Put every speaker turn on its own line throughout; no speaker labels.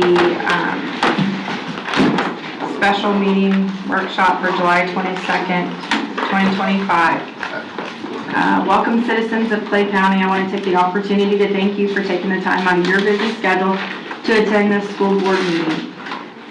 the special meeting workshop for July 22nd, 2025. Welcome citizens of Clay County. I want to take the opportunity to thank you for taking the time out of your busy schedule to attend this school board meeting.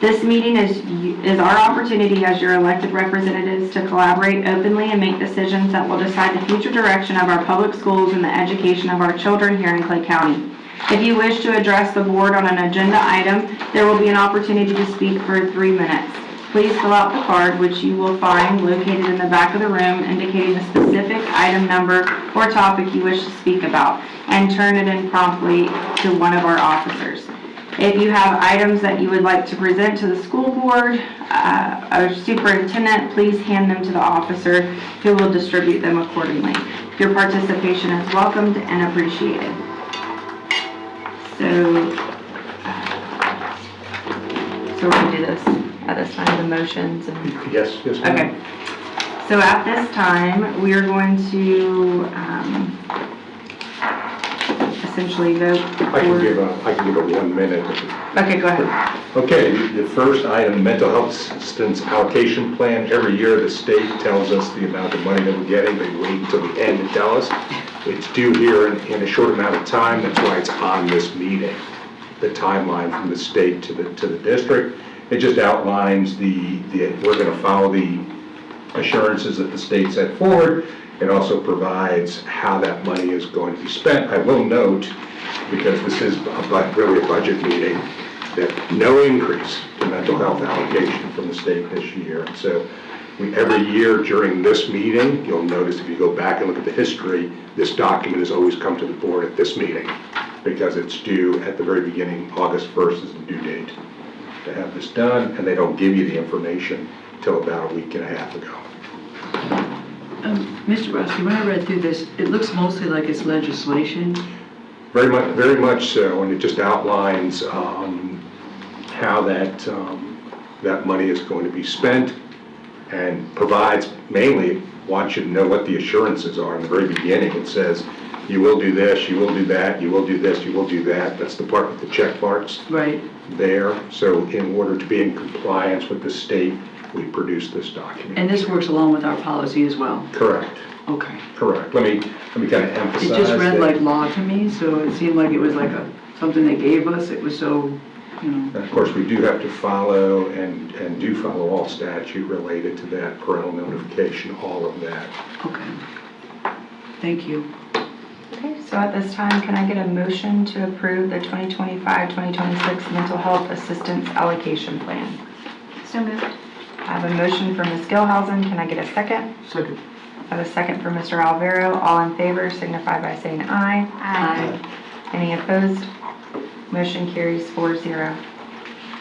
This meeting is our opportunity as your elected representatives to collaborate openly and make decisions that will decide the future direction of our public schools and the education of our children here in Clay County. If you wish to address the board on an agenda item, there will be an opportunity to speak for 3 minutes. Please fill out the card, which you will find located in the back of the room, indicating the specific item number or topic you wish to speak about, and turn it in promptly to one of our officers. If you have items that you would like to present to the school board or superintendent, please hand them to the officer who will distribute them accordingly. Your participation is welcomed and appreciated. So we're going to do this at this time, the motions. And
Yes, ma'am.
okay. So at this time, we are going to essentially vote
I can give a 1 minute.
Okay, go ahead.
Okay, the first item, mental health assistance allocation plan. Every year the state tells us the amount of money that we're getting. They wait until the end to tell us. It's due here in a short amount of time. That's why it's on this meeting. The timeline from the state to the district. It just outlines we're going to follow the assurances that the state set forward. It also provides how that money is going to be spent. I will note, because this is really a budget meeting, that no increase to mental health allocation from the state this year. So every year during this meeting, you'll notice if you go back and look at the history, this document has always come to the board at this meeting because it's due at the very beginning. August 1st is the due date to have this done, and they don't give you the information till about a week and a half ago.
Mr. Brodsky, when I read through this, it looks mostly like it's legislation.
Very much so, and it just outlines how that money is going to be spent, and provides mainly wants you to know what the assurances are in the very beginning. It says you will do this, you will do that, you will do this, you will do that. That's the part with the check marks
Right.
there. So in order to be in compliance with the state, we produce this document.
And this works along with our policy as well?
Correct.
Okay.
Correct. Let me kind of emphasize
It just read
that.
like law to me, so it seemed like it was like something they gave us. It was so,
And of course, we do have to follow and do follow all statute related to that, parental notification, all of that.
Okay. Thank you.
Okay, so at this time, can I get a motion to approve the 2025-2026 mental health assistance allocation plan?
So moved.
I have a motion from Ms. Gilhausen. Can I get a second?
Second.
I have a second from Mr. Alvaro. All in favor signify by saying aye.
Aye.
Any opposed? Motion carries 4-0.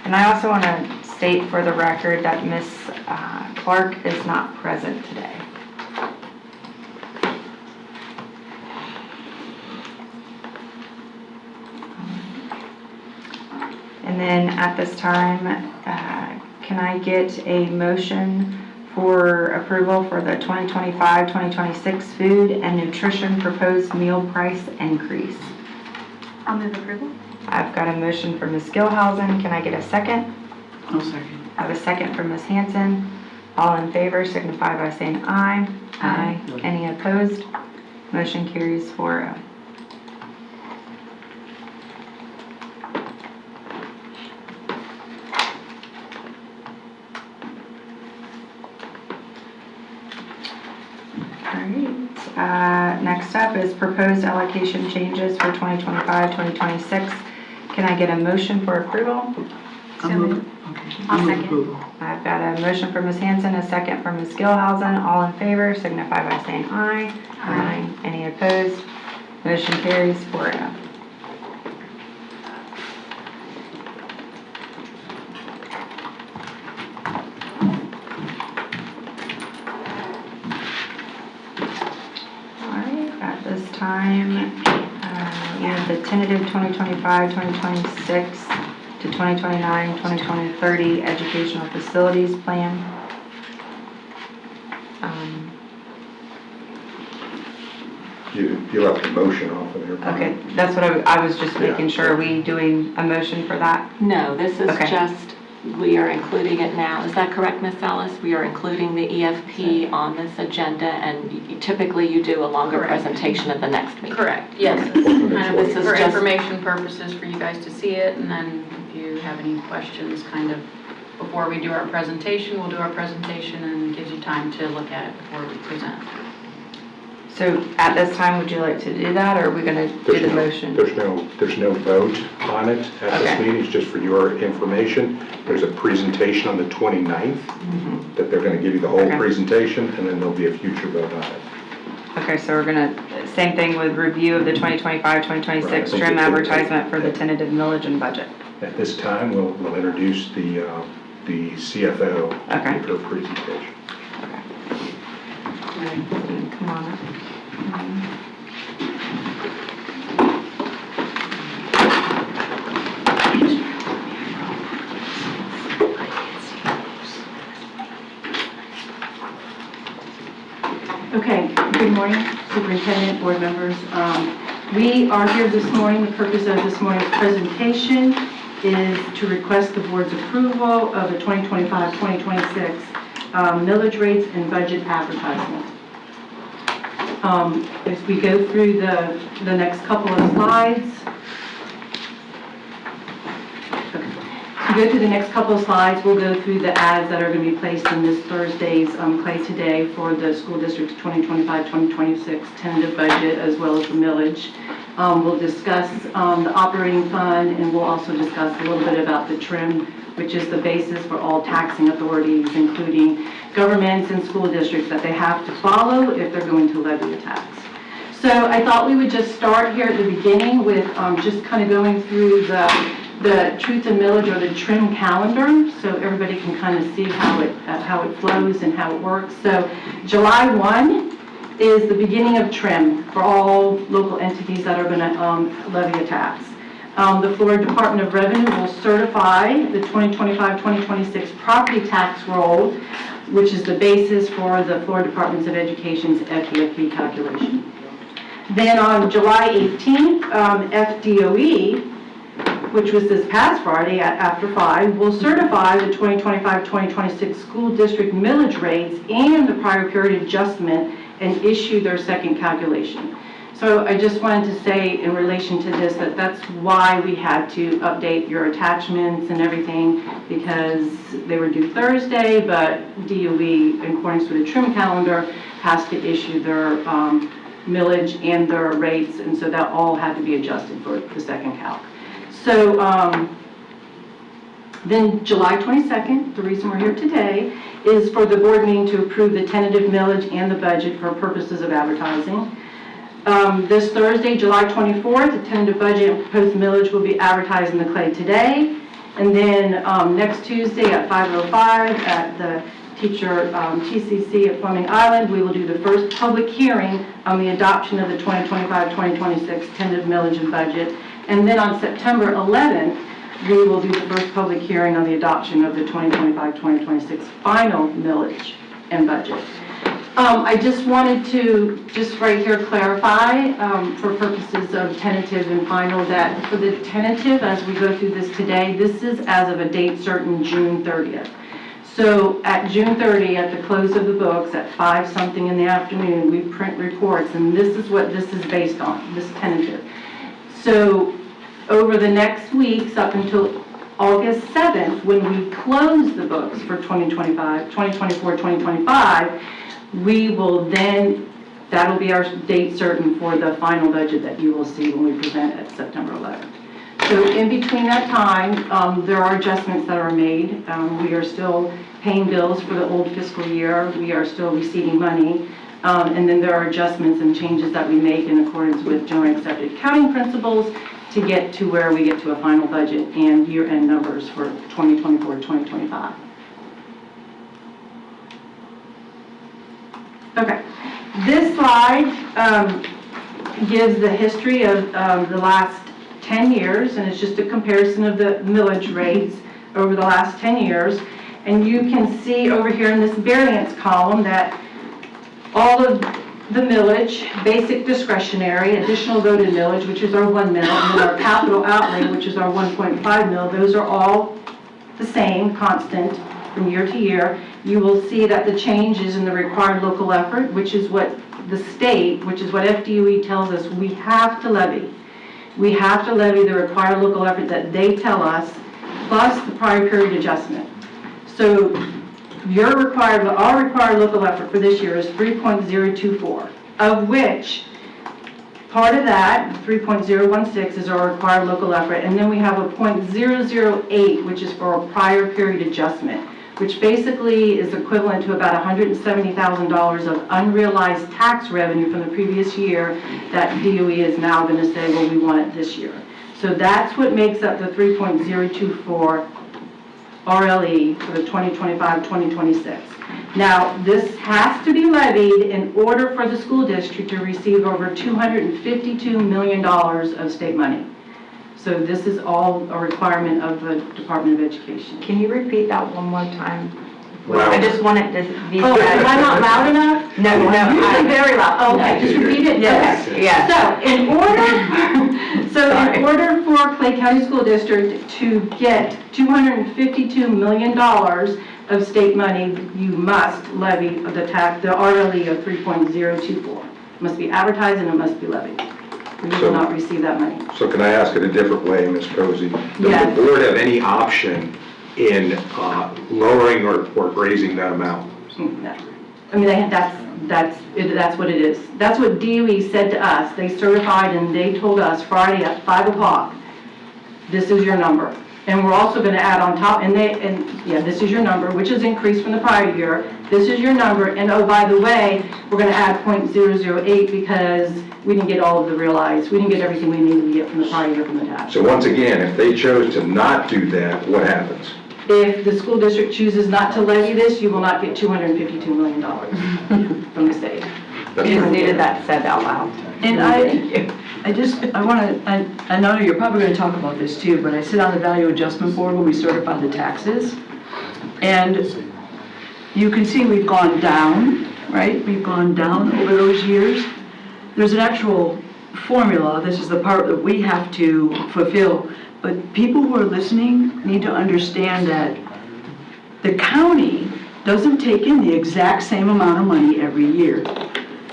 And I also want to state for the record that Ms. Clark is not present today. And then at this time, can I get a motion for approval for the 2025-2026 food and nutrition proposed meal price increase?
I'll move approval.
I've got a motion from Ms. Gilhausen. Can I get a second?
No second.
I have a second from Ms. Hanson. All in favor signify by saying aye.
Aye.
Any opposed? Motion carries 4-0. Next up is proposed allocation changes for 2025-2026. Can I get a motion for approval?
So
I'll
moved.
Okay.
I'll
Move
second.
approval.
I've got a motion from Ms. Hanson, a second from Ms. Gilhausen. All in favor signify by saying aye.
Aye.
Any opposed? Motion carries 4-0. This time, we have the tentative 2025-2026 to 2029-2030 educational facilities plan.
You left a motion off of there.
Okay, that's what I was just making sure. Are we doing a motion for that?
No, this is
Okay.
just, we are including it now. Is that correct, Ms. Ellis? We are including the EFP on this agenda, and typically you do a longer
Correct.
presentation at the next meeting.
Correct, yes.
Okay.
Kind of
This is
for
just-
information purposes for you guys to see it, and then if you have any questions, kind of, before we do our presentation, we'll do our presentation and it gives you time to look at it before we present.
So at this time, would you like to do that, or are we going to do the motion?
There's no vote on it at this
Okay.
meeting, it's just for your information. There's a presentation on the 29th that they're gonna give you the whole
Okay.
presentation, and then there'll be a future vote on it.
Okay, so we're going to, same thing with review of the 2025-2026
Right.
trim advertisement for the tentative millage and budget.
At this time, we'll introduce the CFO to
Okay.
give her presentation.
Come on up.
Okay, good morning, Superintendent, board members. We are here this morning, the purpose of this morning's presentation is to request the board's approval of the 2025-2026 millage rates and budget advertisement. As we go through the next couple of slides, to go through the next couple of slides, we'll go through the ads that are going to be placed in this Thursday's Clay Today for the school district's 2025-2026 tentative budget, as well as the millage. We'll discuss the operating fund, and we'll also discuss a little bit about the trim, which is the basis for all taxing authorities, including governments and school districts, that they have to follow if they're going to levy a tax. So I thought we would just start here at the beginning with just kind of going through the truth and millage, or the trim calendar, so everybody can kind of see how it flows and how it works. So July 1 is the beginning of trim for all local entities that are going to levy a tax. The Florida Department of Revenue will certify the 2025-2026 property tax roll, which is the basis for the Florida Department of Education's FDFP calculation. Then on July 18th, FDOE, which was this past Friday after 5, will certify the 2025-2026 school district millage rates and the prior period adjustment and issue their second calculation. So I just wanted to say in relation to this that that's why we had to update your attachments and everything, because they were due Thursday, but DOE, in accordance with the trim calendar, has to issue their millage and their rates, and so that all had to be adjusted for the second calc. So then July 22nd, the reason we're here today, is for the board meeting to approve the tentative millage and the budget for purposes of advertising. This Thursday, July 24th, the tentative budget and proposed millage will be advertised in the Clay Today. And then next Tuesday at 5:05 at the teacher TCC at Fleming Island, we will do the first public hearing on the adoption of the 2025-2026 tentative millage and budget. And then on September 11th, we will do the first public hearing on the adoption of the 2025-2026 final millage and budget. I just wanted to, just right here, clarify for purposes of tentative and final that for the tentative, as we go through this today, this is as of a date certain, June 30th. So at June 30, at the close of the books, at 5-something in the afternoon, we print reports, and this is what this is based on, this tentative. So over the next weeks, up until August 7th, when we close the books for 2024-2025, we will then, that'll be our date certain for the final budget that you will see when we present at September 11th. So in between that time, there are adjustments that are made. We are still paying bills for the old fiscal year. We are still receiving money. And then there are adjustments and changes that we make in accordance with generally accepted accounting principles to get to where we get to a final budget and year-end numbers for 2024-2025. Okay, this slide gives the history of the last 10 years, and it's just a comparison of the millage rates over the last 10 years. And you can see over here in this variance column that all of the millage, basic discretionary, additional voted millage, which is our 1 mil, and then our capital outlay, which is our 1.5 mil, those are all the same, constant from year to year. You will see that the change is in the required local effort, which is what the state, which is what FDOE tells us we have to levy. We have to levy the required local effort that they tell us, plus the prior period adjustment. So our required local effort for this year is 3.024, of which part of that, 3.016, is our required local effort, and then we have a .008, which is for a prior period adjustment, which basically is equivalent to about $170,000 of unrealized tax revenue from the previous year that DOE is now going to say, well, we want it this year. So that's what makes up the 3.024 RLE for the 2025-2026. Now, this has to be levied in order for the school district to receive over $252 million of state money. So this is all a requirement of the Department of Education.
Can you repeat that one more time?
Wow.
I just want it to be
Oh,
said.
am I not loud enough?
No,
I'm
I,
very loud. Okay, just repeat it?
Yes,
Okay.
yes.
In order for Clay County School District to get $252 million of state money, you must levy the RLE of 3.024. It must be advertised and it must be levied. We
So-
will not receive that money.
So can I ask it a different way, Ms. Posey? Does
Yes.
the board have any option in lowering or raising that amount?
No. I mean, that's what it is. That's what DOE said to us. They certified and they told us Friday at 5 o'clock, this is your number. And we're also going to add on top, this is your number, which is increased from the prior year. This is your number, and oh, by the way, we're going to add .008 because we didn't get all of the realized, we didn't get everything we needed to get from the prior year from the tax.
So once again, if they chose to not do that, what happens?
If the school district chooses not to levy this, you will not get $252 million from the state.
That's
you
right.
needed that said out loud.
And I know you're probably going to talk about this too, but I sit on the value adjustment board when we certify the taxes. And you can see we've gone down, right? We've gone down over those years. There's an actual formula. This is the part that we have to fulfill. But people who are listening need to understand that the county doesn't take in the exact same amount of money every year.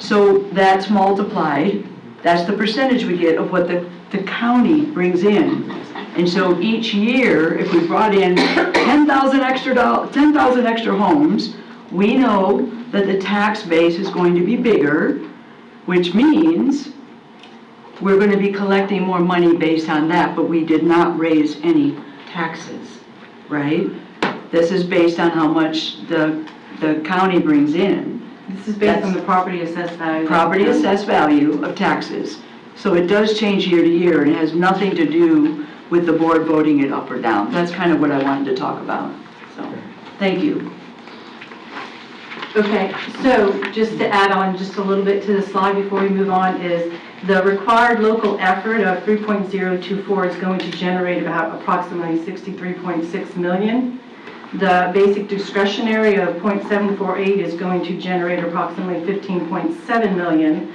So that's multiplied. That's the percentage we get of what the county brings in. And so each year, if we brought in 10,000 extra homes, we know that the tax base is going to be bigger, which means we're going to be collecting more money based on that, but we did not raise any taxes, right? This is based on how much the county brings in.
This is based on the property assessed value.
Property assessed value of taxes. So it does change year to year, and it has nothing to do with the board voting it up or down. That's kind of what I wanted to talk about. So, thank you.
Okay, so just to add on just a little bit to the slide before we move on is the required local effort of 3.024 is going to generate about approximately 63.6 million. The basic discretionary of .748 is going to generate approximately 15.7 million.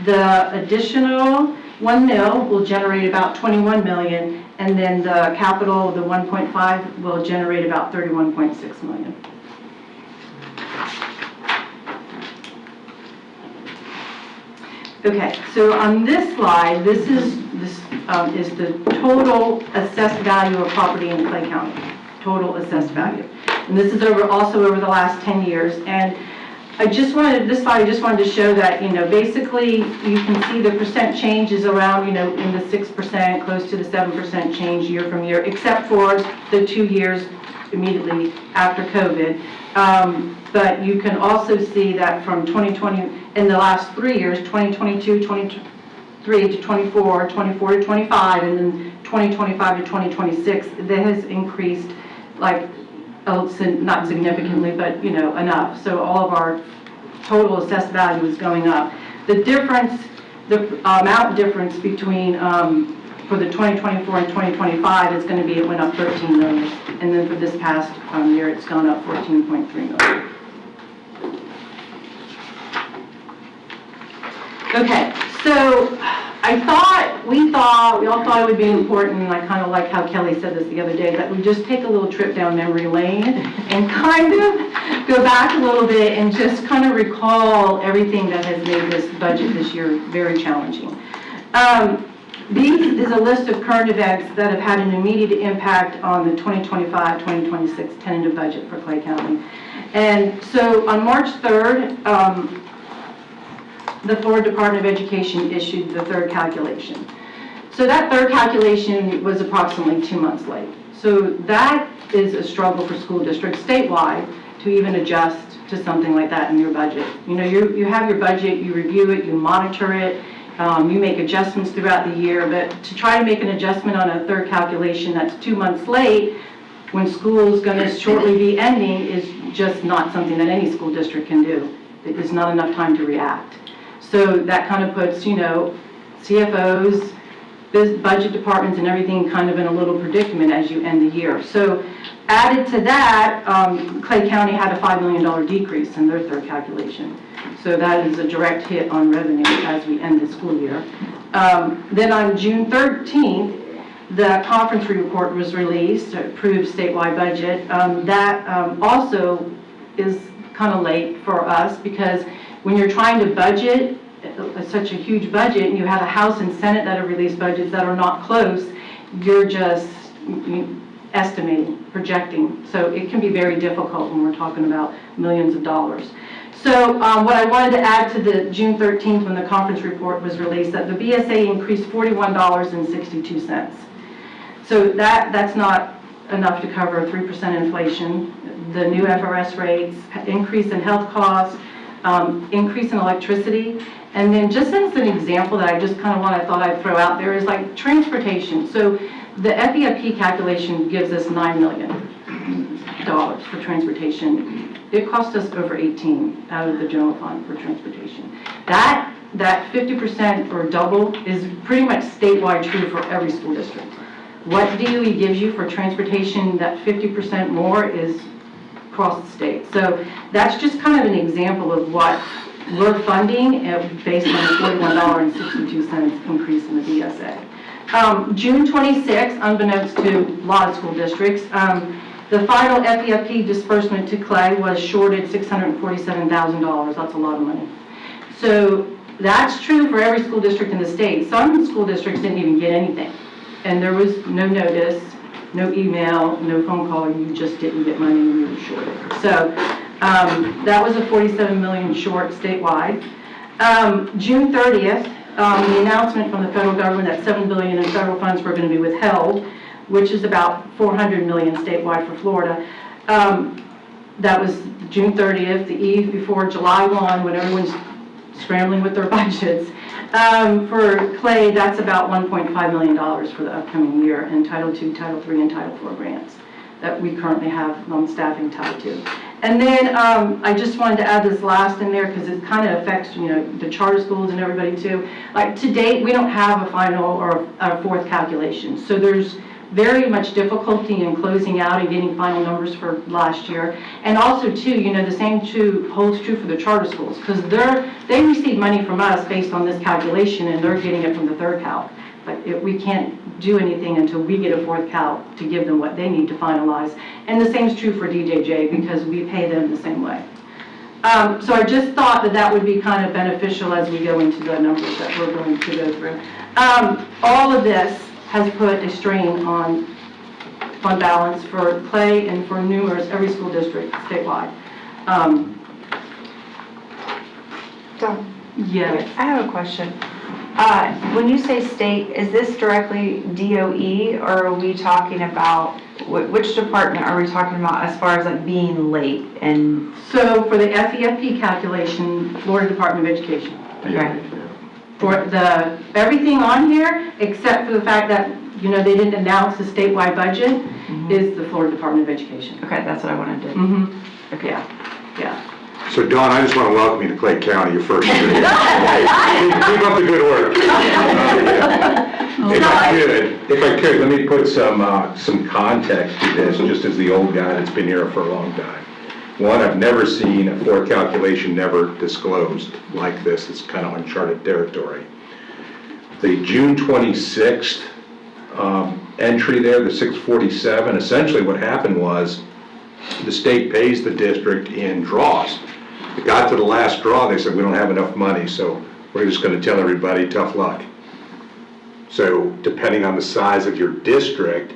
The additional 1 mil will generate about 21 million, and then the capital, the 1.5, will generate about 31.6 million. Okay, so on this slide, this is the total assessed value of property in Clay County, total assessed value. And this is also over the last 10 years. And this slide, I just wanted to show that, basically you can see the percent change is around, in the 6%, close to the 7% change year from year, except for the 2 years immediately after COVID. But you can also see that from 2020, in the last 3 years, 2022, 23 to 24, 24 to 25, and then 2025 to 2026, that has increased not significantly, but enough. So all of our total assessed value is going up. The difference, the amount difference between for the 2024 and 2025 is going to be, it went up 13 million, and then for this past year, it's gone up 14.3 million. Okay, so we all thought it would be important, and I kind of like how Kelly said this the other day, that we just take a little trip down memory lane and kind of go back a little bit and just kind of recall everything that has made this budget this year very challenging. These is a list of current events that have had an immediate impact on the 2025-2026 tentative budget for Clay County. And so on March 3rd, the Florida Department of Education issued the third calculation. So that third calculation was approximately 2 months late. So that is a struggle for school districts statewide to even adjust to something like that in your budget. You know, you have your budget, you review it, you monitor it, you make adjustments throughout the year, but to try to make an adjustment on a third calculation that's 2 months late when school is going to shortly be ending is just not something that any school district can do. There's not enough time to react. So that kind of puts, you know, CFOs, budget departments and everything kind of in a little predicament as you end the year. So added to that, Clay County had a $5 million decrease in their third calculation. So that is a direct hit on revenue as we end the school year. Then on June 13th, the conference report was released, approved statewide budget. That also is kind of late for us because when you're trying to budget such a huge budget and you have a House and Senate that have released budgets that are not close, you're just estimating, projecting. So it can be very difficult when we're talking about millions of dollars. So what I wanted to add to the June 13th when the conference report was released, that the BSA increased $41.62. So that's not enough to cover 3% inflation, the new FRS rates, increase in health costs, increase in electricity, and then just as an example that I just kind of thought I'd throw out there is like transportation. So the FEIP calculation gives us $9 million for transportation. It cost us over 18 out of the general fund for transportation. That 50% or double is pretty much statewide true for every school district. What DOE gives you for transportation, that 50% more is across the state. So that's just kind of an example of what we're funding based on the $41.62 increase in the BSA. June 26th, unbeknownst to a lot of school districts, the final FEIP disbursement to Clay was shorted $647,000. That's a lot of money. So that's true for every school district in the state. Some school districts didn't even get anything. And there was no notice, no email, no phone call, you just didn't get money and you were shorted. So that was a $47 million short statewide. June 30th, the announcement from the federal government that $7 billion in federal funds were going to be withheld, which is about $400 million statewide for Florida. That was June 30th, the eve before July 1, when everyone's scrambling with their budgets. For Clay, that's about $1.5 million for the upcoming year in Title II, Title III, and Title IV grants that we currently have non-staffing tied to. And then I just wanted to add this last in there because it kind of affects, you know, the charter schools and everybody too. Like to date, we don't have a final or a fourth calculation. So there's very much difficulty in closing out and getting final numbers for last year. And also too, you know, the same holds true for the charter schools because they receive money from us based on this calculation and they're getting it from the third cal. But we can't do anything until we get a fourth cal to give them what they need to finalize. And the same is true for DJJ because we pay them the same way. So I just thought that would be kind of beneficial as we go into the numbers that we're going to go through. All of this has put a strain on fund balance for Clay and for every school district statewide.
Dawn,
Yes.
I have a question. When you say state, is this directly DOE or are we talking about, which department are we talking about as far as like being late and?
So for the FEIP calculation, Florida Department of Education.
Okay.
For everything on here, except for the fact that, you know, they didn't announce the statewide budget, is the Florida Department of Education.
Okay, that's what I wanted to.
Mm-hmm.
Okay.
Yeah.
So Dawn, I just want to welcome you to Clay County, your first year. Keep up the good work. If I could, let me put some context to this, just as the old guy that's been here for a long time. One, I've never seen a floor calculation never disclosed like this. It's kind of uncharted territory. The June 26th entry there, the 647, essentially what happened was the state pays the district in draws. It got to the last draw, they said, we don't have enough money, so we're just going to tell everybody, tough luck. So depending on the size of your district,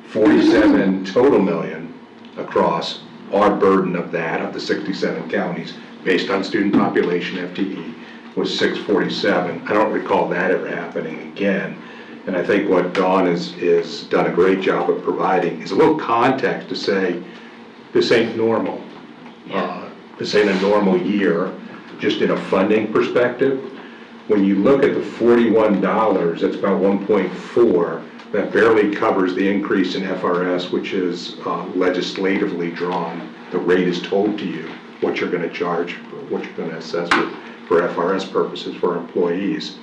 47 total million across our burden of that, of the 67 counties, based on student population FTE, was 647. I don't recall that ever happening again. And I think what Dawn is done a great job of providing is a little context to say, this ain't normal. This ain't a normal year, just in a funding perspective. When you look at the $41, that's about 1.4, that barely covers the increase in FRS, which is legislatively drawn. The rate is told to you what you're going to charge, what you're going to assess for FRS purposes for employees.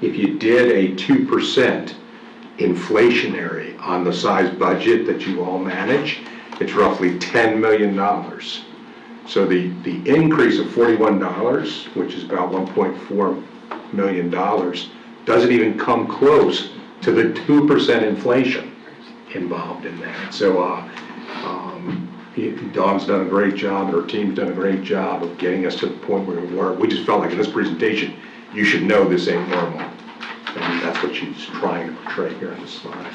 If you did a 2% inflationary on the size budget that you all manage, it's roughly $10 million. So the increase of $41, which is about $1.4 million, doesn't even come close to the 2% inflation involved in that. So Dawn's done a great job, and her team's done a great job of getting us to the point where we were. We just felt like in this presentation, you should know this ain't normal. And that's what she's trying to portray here in this slide.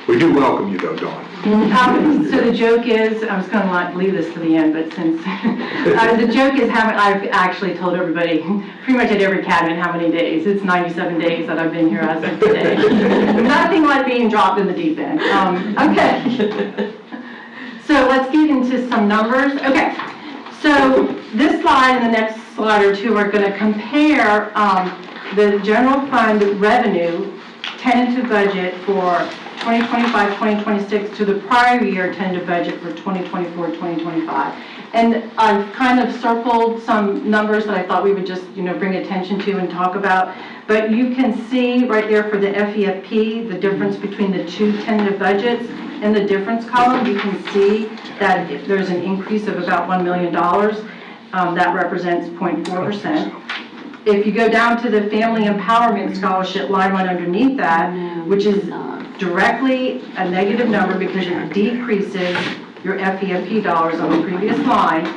We do welcome you though, Dawn.
So the joke is, I was going to leave this to the end, but since, the joke is I've actually told everybody, pretty much at every cabinet, how many days. It's 97 days that I've been here as of today. Nothing like being dropped in the deep end. Okay. So let's get into some numbers. Okay. So this slide and the next slide or two are going to compare the general fund revenue tentative budget for 2025-2026 to the prior year tentative budget for 2024-2025. And I've kind of circled some numbers that I thought we would just, bring attention to and talk about. But you can see right there for the FEFP, the difference between the two tentative budgets. In the difference column, you can see that if there's an increase of about $1 million. That represents 0.4%. If you go down to the Family Empowerment Scholarship line right underneath that, which is directly a negative number because it decreases your FEFP dollars on the previous line,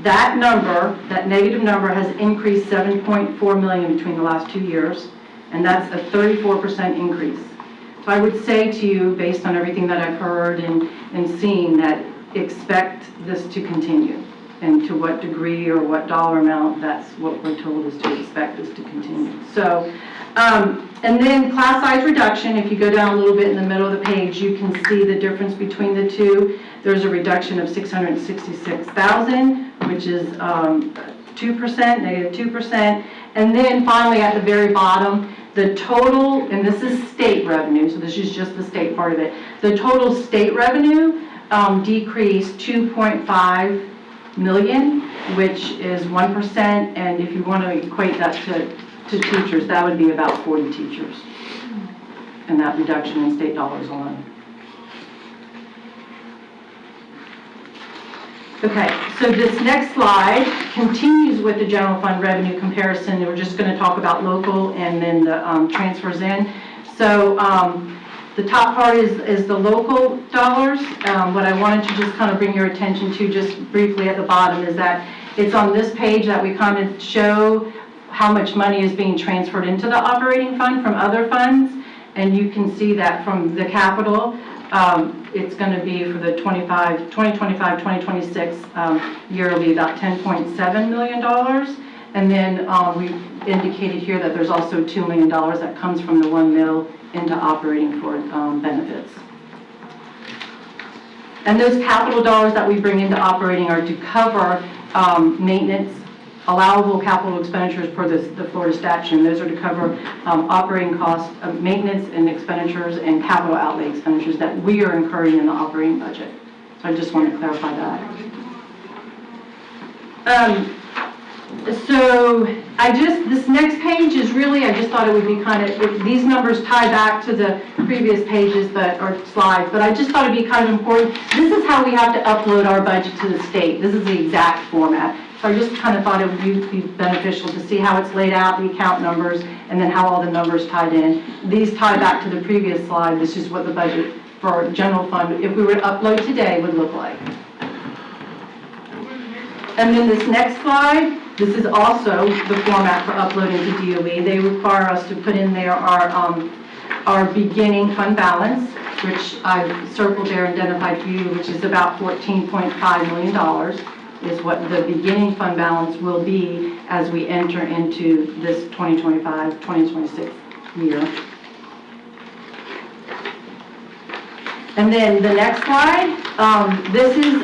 that number, that negative number, has increased $7.4 million between the last 2 years, and that's a 34% increase. So I would say to you, based on everything that I've heard and seen, that expect this to continue. And to what degree or what dollar amount, that's what we're told is to expect this to continue. So, and then class size reduction, if you go down a little bit in the middle of the page, you can see the difference between the two. There's a reduction of $666,000, which is 2%, negative 2%. And then finally at the very bottom, the total, and this is state revenue, so this is just the state part of it. The total state revenue decreased 2.5 million, which is 1%, and if you want to equate that to teachers, that would be about 40 teachers, and that reduction in state dollars alone. Okay, so this next slide continues with the general fund revenue comparison. We're just going to talk about local and then the transfers in. So the top part is the local dollars. What I wanted to just kind of bring your attention to just briefly at the bottom is that it's on this page that we kind of show how much money is being transferred into the operating fund from other funds. And you can see that from the capital, it's going to be for the 2025-2026 year, will be about $10.7 million. And then we indicated here that there's also $2 million that comes from the 1 mil into operating for benefits. And those capital dollars that we bring into operating are to cover maintenance, allowable capital expenditures per the Florida statute. And those are to cover operating costs, maintenance and expenditures, and capital outlay expenditures that we are incurring in the operating budget. So I just want to clarify that. So this next page is really, I just thought it would be kind of, these numbers tie back to the previous pages or slides, but I just thought it'd be kind of important. This is how we have to upload our budget to the state. This is the exact format. So I just kind of thought it would be beneficial to see how it's laid out, the account numbers, and then how all the numbers tied in. These tie back to the previous slide. This is what the budget for our general fund, if we were to upload today, would look like. And then this next slide, this is also the format for uploading to DOE. They require us to put in there our beginning fund balance, which I've circled there, identified for you, which is about $14.5 million, is what the beginning fund balance will be as we enter into this 2025-2026 year. And then the next slide, this is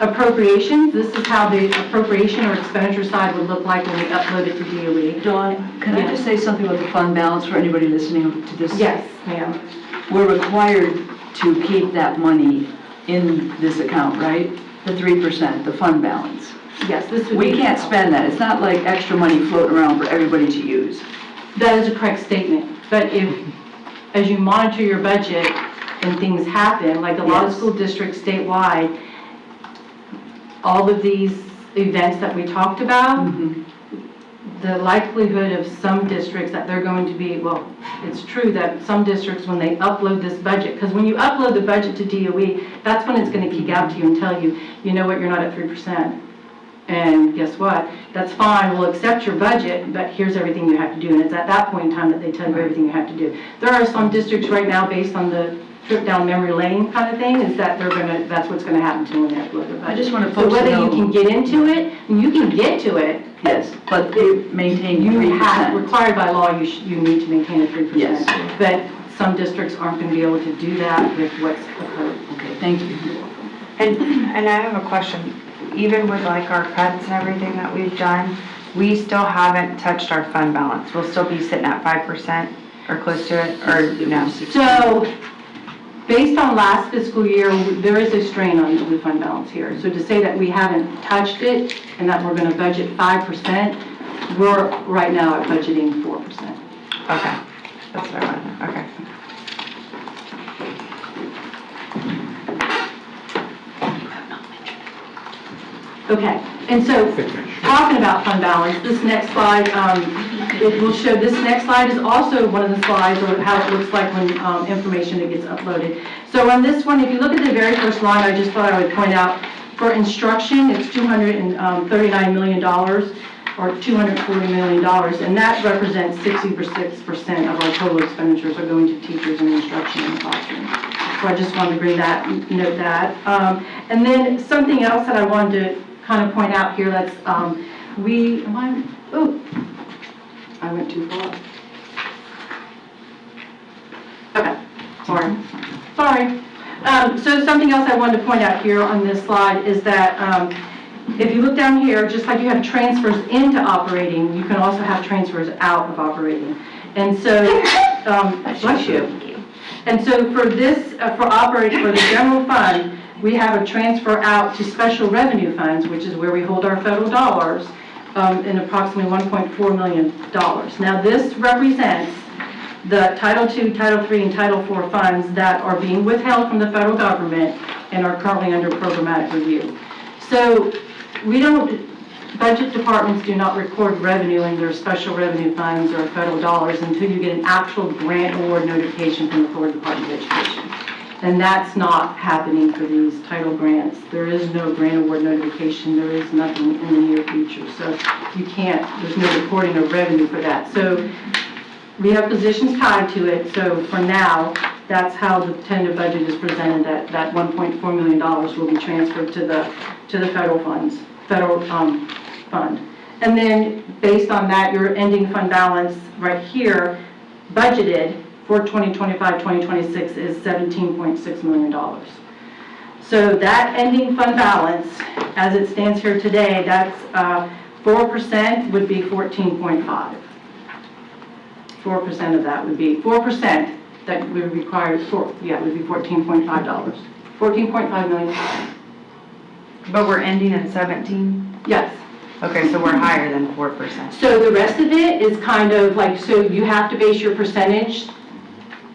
appropriations. This is how the appropriation or expenditure side would look like when we upload it to DOE.
Dawn, can I just say something about the fund balance for anybody listening to this?
Yes, ma'am.
We're required to keep that money in this account, right? The 3%, the fund balance.
Yes, this would
We
be.
can't spend that. It's not like extra money floating around for everybody to use.
That is a correct statement. But as you monitor your budget and things happen, like a lot of
Yes.
school districts statewide, all of these events that we talked about, the likelihood of some districts that they're going to be, well, it's true that some districts, when they upload this budget, because when you upload the budget to DOE, that's when it's going to kick out to you and tell you, you know what, you're not at 3%. And guess what? That's fine, we'll accept your budget, but here's everything you have to do. And it's at that point in time that they tell you everything you have to do. There are some districts right now, based on the trip down memory lane kind of thing, is that that's what's going to happen to them when they upload their budget.
I just want
So
folks to
whether you
know.
can get into it, you can get to it.
Yes, but they maintain
You have,
3%.
required by law, you need to maintain a 3%.
Yes.
But some districts aren't going to be able to do that with what's occurred.
Okay, thank you.
And I have a question. Even with like our cuts and everything that we've done, we still haven't touched our fund balance. We'll still be sitting at 5% or close to it, or no?
So, based on last fiscal year, there is a strain on the fund balance here. So to say that we haven't touched it and that we're going to budget 5%, we're right now at budgeting 4%.
Okay, that's what I wanted, okay.
Okay, and so, talking about fund balance, this next slide, it will show, this next slide is also one of the slides of how it looks like when information that gets uploaded. So on this one, if you look at the very first line, I just thought I would point out, for instruction, it's $239 million, or $240 million, and that represents 66% of our total expenditures are going to teachers and instruction in the classroom. So I just wanted to bring that, note that. And then something else that I wanted to kind of point out here, that's, I went too far. Okay, sorry. So something else I wanted to point out here on this slide is that if you look down here, just like you have transfers into operating, you can also have transfers out of operating. And so, bless you. And so for this, for the general fund, we have a transfer out to special revenue funds, which is where we hold our federal dollars, in approximately $1.4 million. Now this represents the Title II, Title III, and Title IV funds that are being withheld from the federal government and are currently under programmatic review. So budget departments do not record revenue in their special revenue funds or federal dollars until you get an actual grant award notification from the Florida Department of Education. And that's not happening for these title grants. There is no grant award notification. There is nothing in the near future. So there's no reporting of revenue for that. So we have positions tied to it. So for now, that's how the tentative budget is presented, that $1.4 million will be transferred to the federal fund. And then based on that, your ending fund balance right here, budgeted for 2025-2026 is $17.6 million. So that ending fund balance, as it stands here today, that's 4% would be 14.5. 4% of that would be 4% that would require would be $14.5. $14.5 million.
But we're ending in 17?
Yes.
Okay, so we're higher than 4%.
So the rest of it is kind of like, so you have to base your percentage,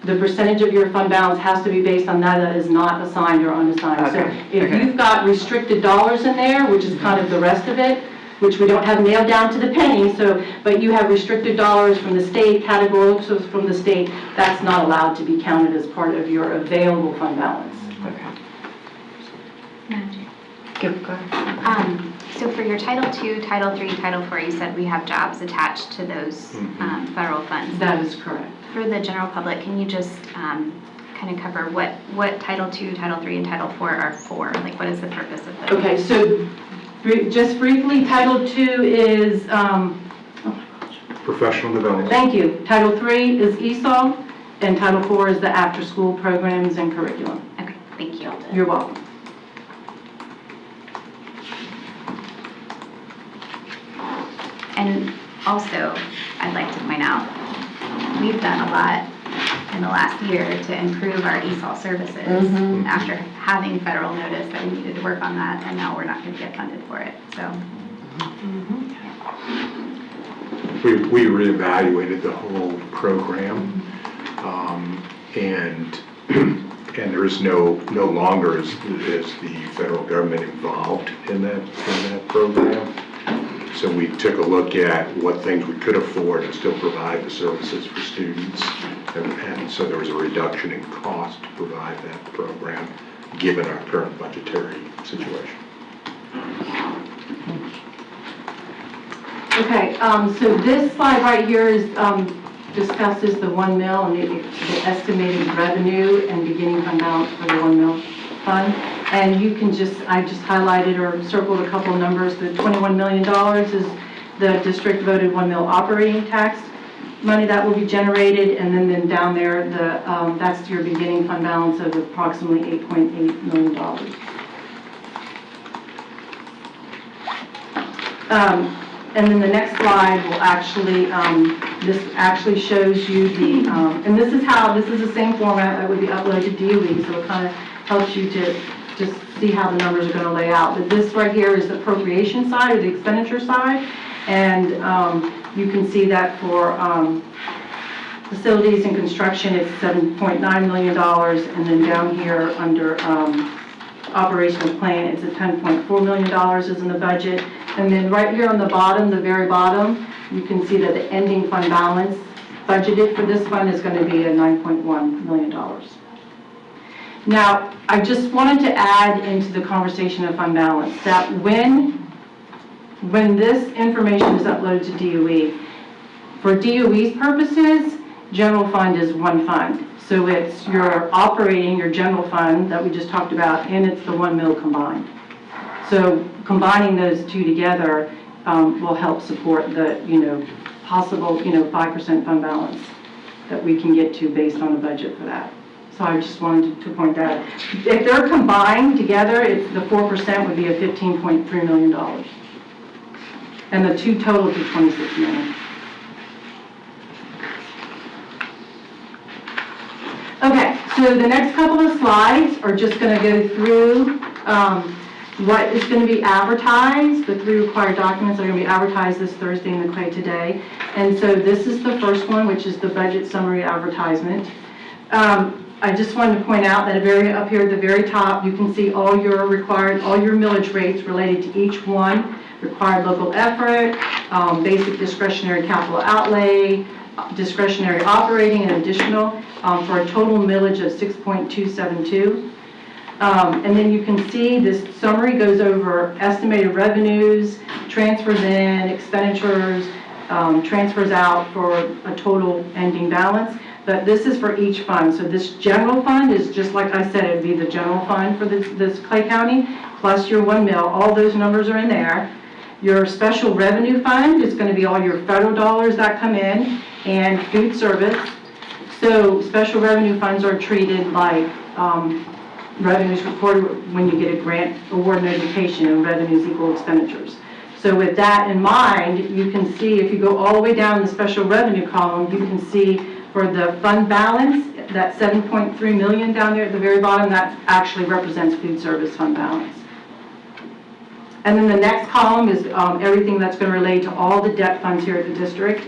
the percentage of your fund balance has to be based on that is not assigned or unassigned. So
Okay,
if
okay.
you've got restricted dollars in there, which is kind of the rest of it, which we don't have nailed down to the penny, so, but you have restricted dollars from the state, categoricals from the state, that's not allowed to be counted as part of your available fund balance.
Okay.
Madam Chair.
Go ahead.
So for your Title II, Title III, Title IV, you said we have jobs attached to those federal funds.
That is correct.
For the general public, can you just kind of cover what Title II, Title III, and Title IV are for? Like, what is the purpose of those?
Okay, so just briefly, Title II is,
Professional development.
thank you, Title III is ESOL, and Title IV is the after-school programs and curriculum.
Okay, thank you.
You're welcome.
And also, I'd like to point out, we've done a lot in the last year to improve our ESOL services after having federal notice that we needed to work on that, and now we're not going to get funded for it, so.
We reevaluated the whole program, and there is no longer is the federal government involved in that program. So we took a look at what things we could afford and still provide the services for students, and so there was a reduction in cost to provide that program, given our current budgetary situation.
Okay, so this slide right here is, discusses the 1 mil and the estimated revenue and beginning fund balance for the 1 mil fund. And you can I just highlighted or circled a couple of numbers. The $21 million is the district voted 1 mil operating tax money that will be generated. And then down there, that's your beginning fund balance of approximately $8.8 million. And then the next slide will actually, this actually shows you the, and this is the same format that would be uploaded to DOE, so it kind of helps you to just see how the numbers are going to lay out. But this right here is the appropriation side or the expenditure side, and you can see that for facilities and construction, it's $7.9 million, and then down here under operational plan, it's at $10.4 million is in the budget. And then right here on the bottom, the very bottom, you can see that the ending fund balance budgeted for this fund is going to be at $9.1 million. Now, I just wanted to add into the conversation of fund balance that when this information is uploaded to DOE, for DOE's purposes, general fund is one fund. So it's your operating, your general fund that we just talked about, and it's the 1 mil combined. So combining those two together will help support the, possible, 5% fund balance that we can get to based on the budget for that. So I just wanted to point that out. If they're combined together, the 4% would be a $15.3 million. And the two total to $26 million. Okay, so the next couple of slides are just going to go through what is going to be advertised. The 3 required documents are going to be advertised this Thursday in the Clay Today. And so this is the first one, which is the budget summary advertisement. I just wanted to point out that up here at the very top, you can see all your millage rates related to each one. Required local effort, basic discretionary capital outlay, discretionary operating and additional, for a total millage of 6.272. And then you can see this summary goes over estimated revenues, transfers in, expenditures, transfers out for a total ending balance. But this is for each fund. So this general fund is just like I said, it would be the general fund for this Clay County, plus your 1 mil. All those numbers are in there. Your special revenue fund is going to be all your federal dollars that come in and food service. So special revenue funds are treated like revenues reported when you get a grant award notification, and revenues equal expenditures. So with that in mind, you can see if you go all the way down the special revenue column, you can see for the fund balance, that 7.3 million down there at the very bottom, that actually represents food service fund balance. And then the next column is everything that's going to relate to all the debt funds here at the district.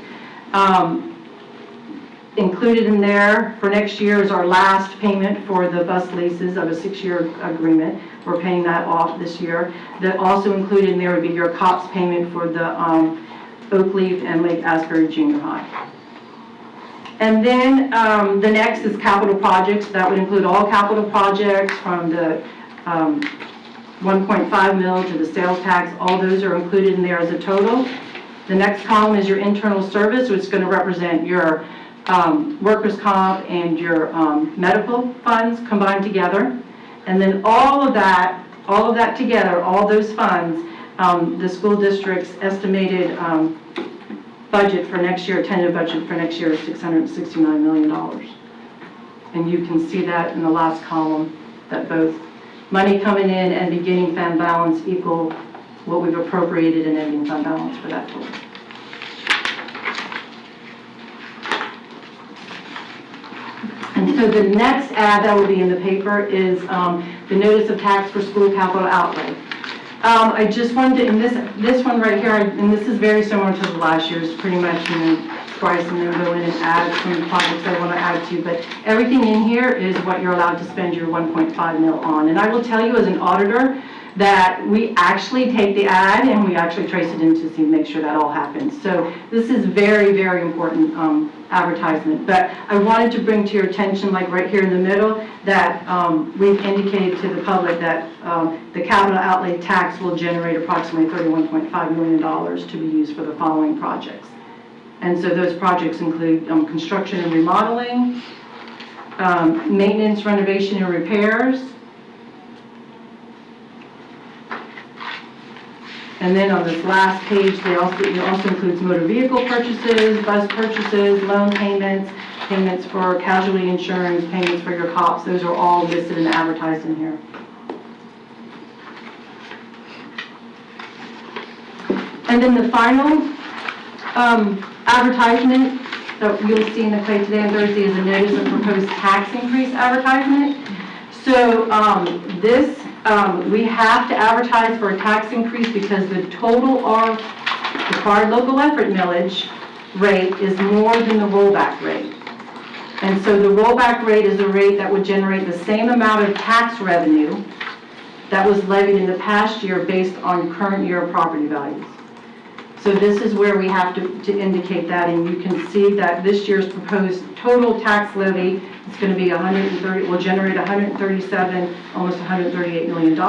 Included in there for next year is our last payment for the bus leases of a 6-year agreement. We're paying that off this year. That also included in there would be your COPS payment for the Oakleaf and Lake Asbury Junior High. And then the next is capital projects. That would include all capital projects from the 1.5 mil to the sales tax. All those are included in there as a total. The next column is your internal service, which is going to represent your workers' comp and your medical funds combined together. And then all of that together, all those funds, the school district's estimated budget for next year, tentative budget for next year is $669 million. And you can see that in the last column, that both money coming in and beginning fund balance equal what we've appropriated in ending fund balance for that total. And so the next ad that will be in the paper is the notice of tax for school capital outlay. I just wanted to, in this one right here, and this is very similar to the last year's, pretty much, Bryce and then go in and add some projects I want to add to, but everything in here is what you're allowed to spend your 1.5 mil on. And I will tell you as an auditor that we actually take the ad and we actually trace it in to see, make sure that all happens. So this is very, very important advertisement. But I wanted to bring to your attention, like right here in the middle, that we've indicated to the public that the capital outlay tax will generate approximately $31.5 million to be used for the following projects. And so those projects include construction and remodeling, maintenance, renovation, and repairs. And then on this last page, it also includes motor vehicle purchases, bus purchases, loan payments, payments for casualty insurance, payments for your COPS. Those are all listed and advertised in here. And then the final advertisement that you'll see in the Clay Today on Thursday is a notice of proposed tax increase advertisement. So this we have to advertise for a tax increase because the total required local effort millage rate is more than the rollback rate. And so the rollback rate is a rate that would generate the same amount of tax revenue that was levied in the past year based on current year property values. So this is where we have to indicate that, and you can see that this year's proposed total tax levy is going to be will generate 137, almost $138 million.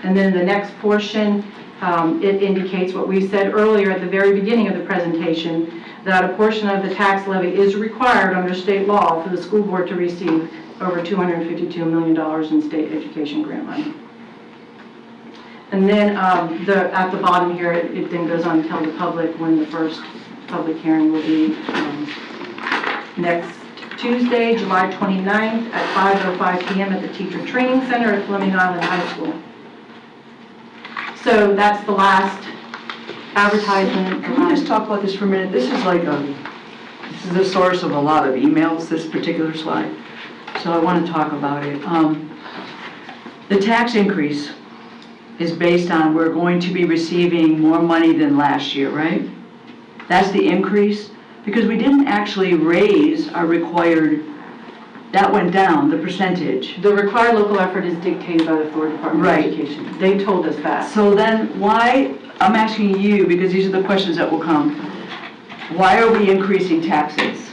And then the next portion, it indicates what we said earlier at the very beginning of the presentation, that a portion of the tax levy is required under state law for the school board to receive over $252 million in state education grant money. And then at the bottom here, it then goes on to tell the public when the first public hearing will be next Tuesday, July 29th at 5:05 p.m. at the Teacher Training Center at Fleming Island High School. So that's the last advertisement.
Can we just talk about this for a minute? This is the source of a lot of emails, this particular slide. So I want to talk about it. The tax increase is based on we're going to be receiving more money than last year, right? That's the increase? Because we didn't actually raise our required, that went down, the percentage.
The required local effort is dictated by the Florida Department
Right.
of Education. They told us that.
So then why, I'm asking you, because these are the questions that will come, why are we increasing taxes?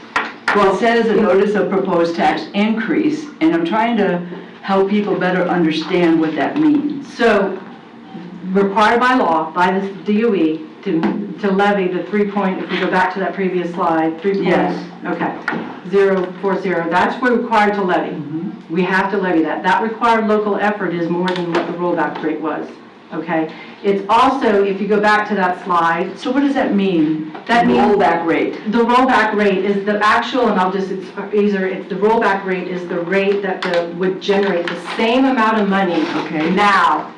Well, it says a notice of proposed tax increase, and I'm trying to help people better understand what that means.
So, required by law, by the DOE, to levy the 3 point, if we go back to that previous slide, 3 point,
Yes.
okay, 040, that's what we're required to levy. We have to levy that. That required local effort is more than what the rollback rate was, okay? It's also, if you go back to that slide.
So what does that mean?
That means
rollback rate.
The rollback rate is the actual, and I'll just, it's the rollback rate is the rate that would generate the same amount of money now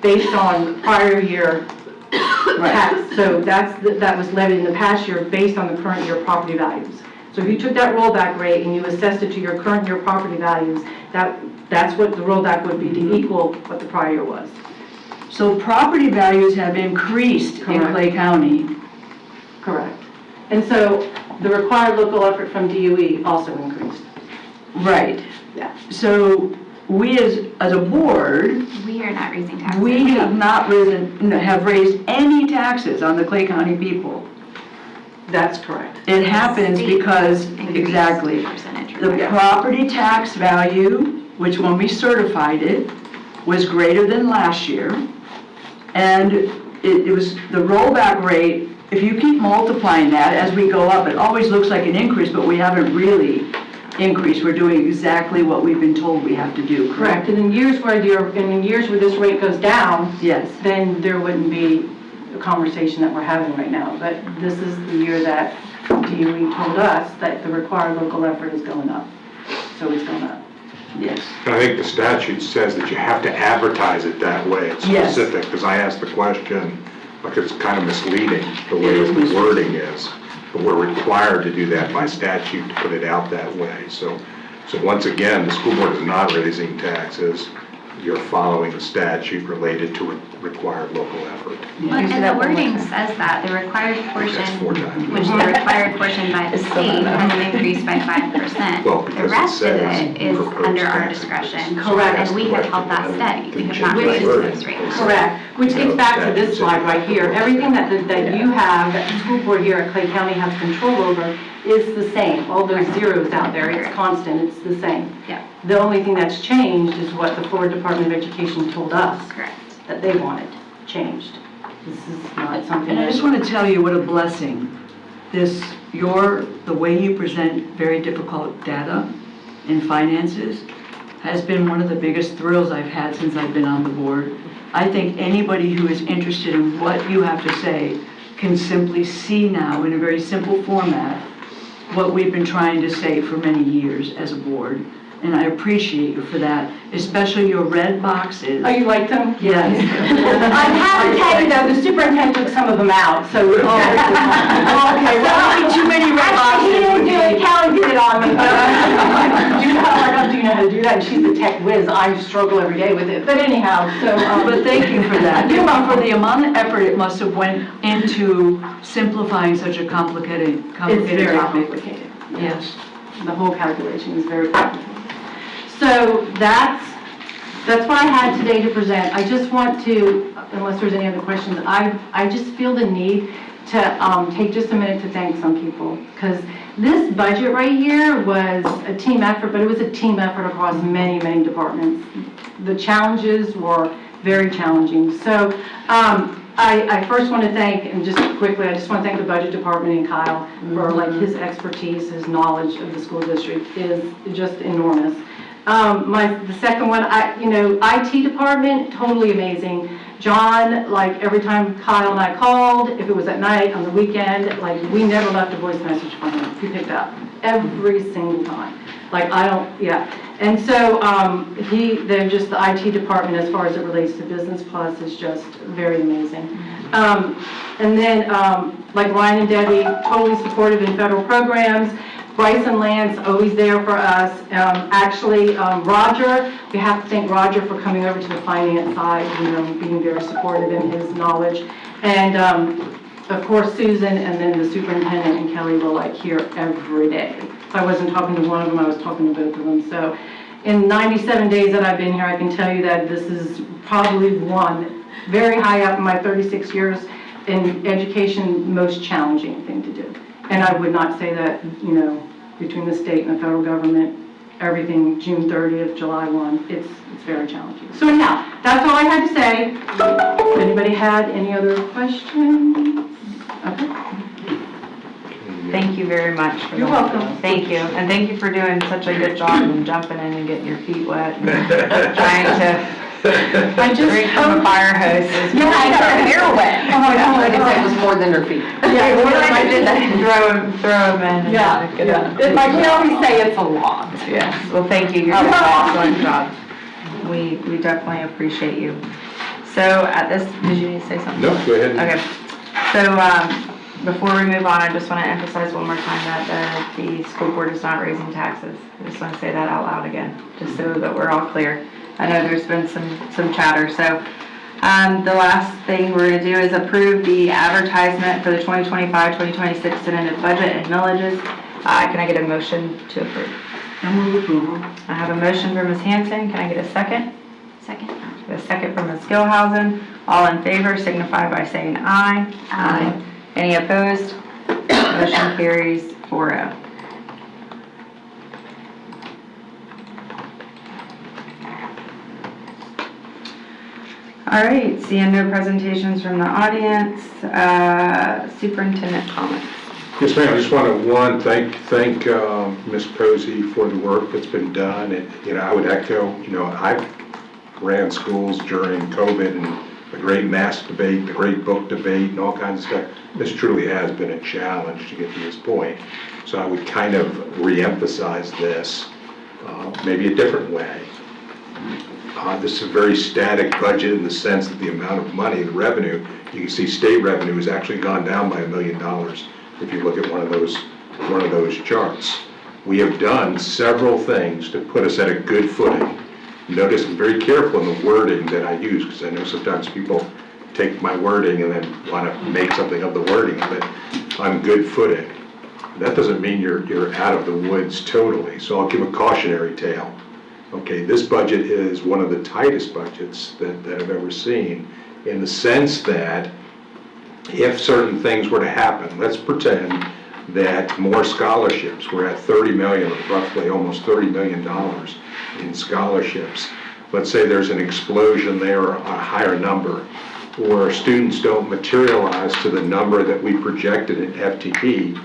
based on prior year tax. So that was levied in the past year based on the current year property values. So if you took that rollback rate and you assessed it to your current year property values, that's what the rollback would be to equal what the prior year was.
So property values have increased in
Correct.
Clay County.
Correct. And so the required local effort from DOE also increased.
Right.
Yeah.
So we as a board,
We are not raising taxes.
we have not raised any taxes on the Clay County people.
That's correct.
It happens
State
because,
increased
exactly,
percentage
the
required.
property tax value, which when we certified it, was greater than last year. And it was the rollback rate, if you keep multiplying that as we go up, it always looks like an increase, but we haven't really increased. We're doing exactly what we've been told we have to do,
Correct.
correct?
And in years where this rate goes down,
Yes.
then there wouldn't be the conversation that we're having right now. But this is the year that DOE told us that the required local effort is going up. So it's going up.
Yes.
I think the statute says that you have to advertise it that way. It's
Yes.
specific, because I asked the question, like it's kind of misleading, the
It
way
is
the
misleading.
wording is. But we're required to do that by statute, to put it out that way. So once again, the school board is not raising taxes. You're following the statute related to required local effort.
Well, and the wording says that the required portion,
That's 4 times.
which the required portion by the state has increased by 5%.
Well,
The
because it
rest of
says
it is
proposed
under our
tax
discretion.
increase.
Correct.
And we have held that steady. We have not raised those rates.
Correct, which gets back to this slide right here. Everything that you have, that the school board here at Clay County has control over is the same. All those zeros out there, it's constant, it's the same.
Yeah,
The only thing that's changed is what the Florida Department of Education told us
correct.
that they wanted changed. This is not something
And I
that...
just want to tell you what a blessing the way you present very difficult data in finances has been one of the biggest thrills I've had since I've been on the board. I think anybody who is interested in what you have to say can simply see now in a very simple format what we've been trying to say for many years as a board. And I appreciate you for that, especially your red boxes.
Oh, you liked them?
Yes.
I have to tell you though, the superintendent took some of them out, so...
Okay, well, maybe too many red
Actually, he didn't do it,
boxes.
Callie did it on me. You know, like, do you know how to do that? And she's a tech whiz, I struggle every day with it. But anyhow, so...
But thank you for that.
You're welcome.
For the amount of effort it must have went into simplifying such a complicated
It's very
topic.
complicated.
Yes.
The whole calculation is very complicated. So that's what I had today to present. I just want to, unless there's any other questions, I just feel the need to take just a minute to thank some people. Because this budget right here was a team effort, but it was a team effort across many, many departments. The challenges were very challenging. So I first want to thank, and just quickly, I just want to thank the budget department and Kyle for like his expertise, his knowledge of the school district is just enormous. The second one, IT department, totally amazing. John, like every time Kyle and I called, if it was at night, on the weekend, like we never left a voice message from him. He picked up every single time. Like And so they're just the IT department as far as it relates to Business Plus is just very amazing. And then like Ryan and Debbie, totally supportive in federal programs. Bryce and Lance, always there for us. Roger, we have to thank Roger for coming over to the finance side, being very supportive in his knowledge. And of course, Susan and then the superintendent and Kelly were like here every day. If I wasn't talking to one of them, I was talking to both of them. So in 97 days that I've been here, I can tell you that this is probably one very high up in my 36 years in education, most challenging thing to do. And I would not say that, between the state and the federal government, everything June 30th, July 1, it's very challenging. So anyhow, that's all I had to say. If anybody had any other questions? Okay.
Thank you very much. for
You're
that.
welcome.
Thank you, and thank you for doing such a good job and jumping in and getting your feet wet and trying to drink from a fire hose.
Yeah, I got her hair wet. Oh my God.
It was more than her feet.
Yeah,
I did that, throw them in.
yeah. My Kelly say it's a lot.
Yes, well, thank you, you're doing an excellent job. We definitely appreciate you. So at this, did you need to say something?
No, go ahead.
Okay, so before we move on, I just want to emphasize one more time that the school board is not raising taxes. I just want to say that out loud again, just so that we're all clear. I know there's been some chatter, so The last thing we're gonna do is approve the advertisement for the 2025-2026 tentative budget and millages. Can I get a motion to approve?
I move approval.
I have a motion from Ms. Hanson. Can I get a second?
Second.
A second from Ms. Skillhausen. All in favor signify by saying aye.
Aye.
Any opposed? Motion carries 4-0. All right, seeing no presentations from the audience, superintendent comments.
Yes, ma'am, I just want to, thank Ms. Posey for the work that's been done. And, I would echo, I've ran schools during COVID and the great mask debate, the great book debate, and all kinds of stuff. This truly has been a challenge to get to this point. So I would kind of reemphasize this, maybe a different way. This is a very static budget in the sense that the amount of money, the revenue, you can see state revenue has actually gone down by $1 million if you look at one of those charts. We have done several things to put us at a good footing. Notice I'm very careful in the wording that I use, because I know sometimes people take my wording and then want to make something of the wording of it. On good footing. That doesn't mean you're out of the woods totally, so I'll give a cautionary tale. Okay, this budget is one of the tightest budgets that I've ever seen, in the sense that if certain things were to happen, let's pretend that more scholarships, we're at 30 million, roughly almost $30 million in scholarships. Let's say there's an explosion there, or a higher number, or students don't materialize to the number that we projected in FTE,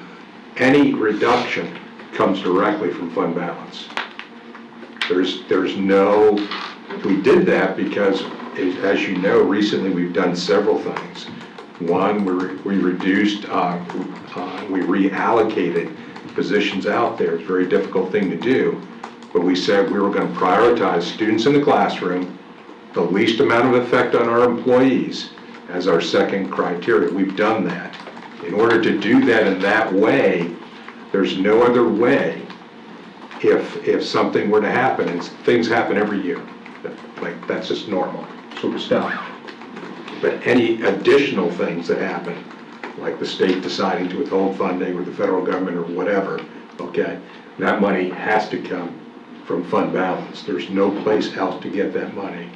any reduction comes directly from fund balance. There's no, we did that because, as you know, recently we've done several things. One, we reduced, we reallocated positions out there. It's a very difficult thing to do, but we said we were going to prioritize students in the classroom, the least amount of effect on our employees as our second criteria. We've done that. In order to do that in that way, there's no other way. If something were to happen, and things happen every year, like that's just normal sort of stuff. But any additional things that happen, like the state deciding to withhold funding or the federal government or whatever, okay, that money has to come from fund balance. There's no place else to get that money.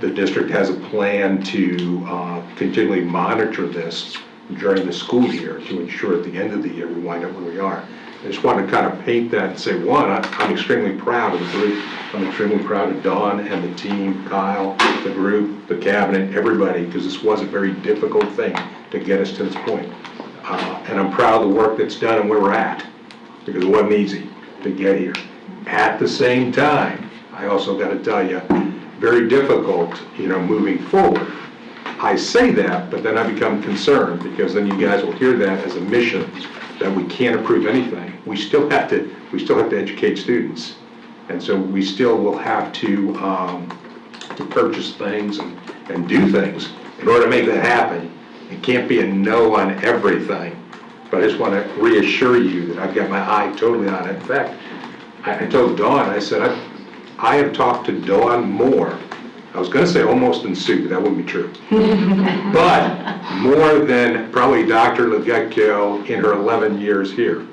The district has a plan to continually monitor this during the school year to ensure at the end of the year we wind up where we are. I just want to kind of paint that and say, one, I'm extremely proud of the group. I'm extremely proud of Dawn and the team, Kyle, the group, the cabinet, everybody, because this was a very difficult thing to get us to this point. And I'm proud of the work that's done and where we're at, because it wasn't easy to get here. At the same time, I also got to tell you, very difficult, moving forward. I say that, but then I become concerned, because then you guys will hear that as a mission that we can't approve anything. We still have to educate students, and so we still will have to purchase things and do things in order to make that happen. It can't be a no on everything, but I just want to reassure you that I've got my eye totally on it. In fact, I told Dawn, I said, I have talked to Dawn more. I was going to say almost in Sue, but that wouldn't be true. But more than probably Dr. Legutko in her 11 years here.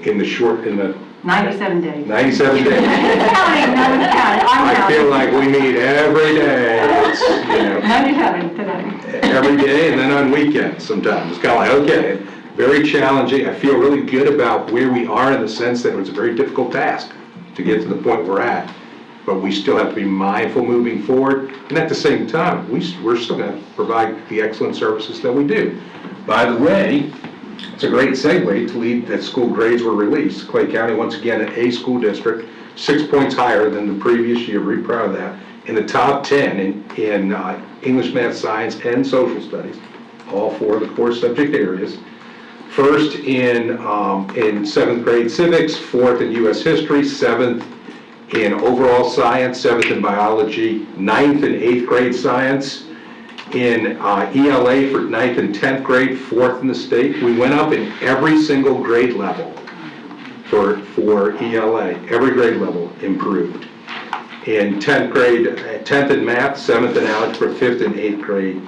In the
97 days.
97 days.
Counting, no one's counting. I'm
I
counting.
feel like we meet every day. It's,
97 today.
every day, and then on weekends sometimes. It's kind of like, okay, very challenging. I feel really good about where we are, in the sense that it was a very difficult task to get to the point we're at. But we still have to be mindful moving forward, and at the same time, we're still going to provide the excellent services that we do. By the way, it's a great segue to lead that school grades were released. Clay County, once again, an A school district, 6 points higher than the previous year. Very proud of that. In the top 10 in English, math, science, and social studies, all 4 of the core subject areas. First in 7th grade civics, 4th in U.S. history, 7th in overall science, 7th in biology, 9th in 8th grade science. In ELA for 9th and 10th grade, 4th in the state. We went up in every single grade level for ELA. Every grade level improved. In 10th grade, 10th in math, 7th in algebra, 5th and 8th grade.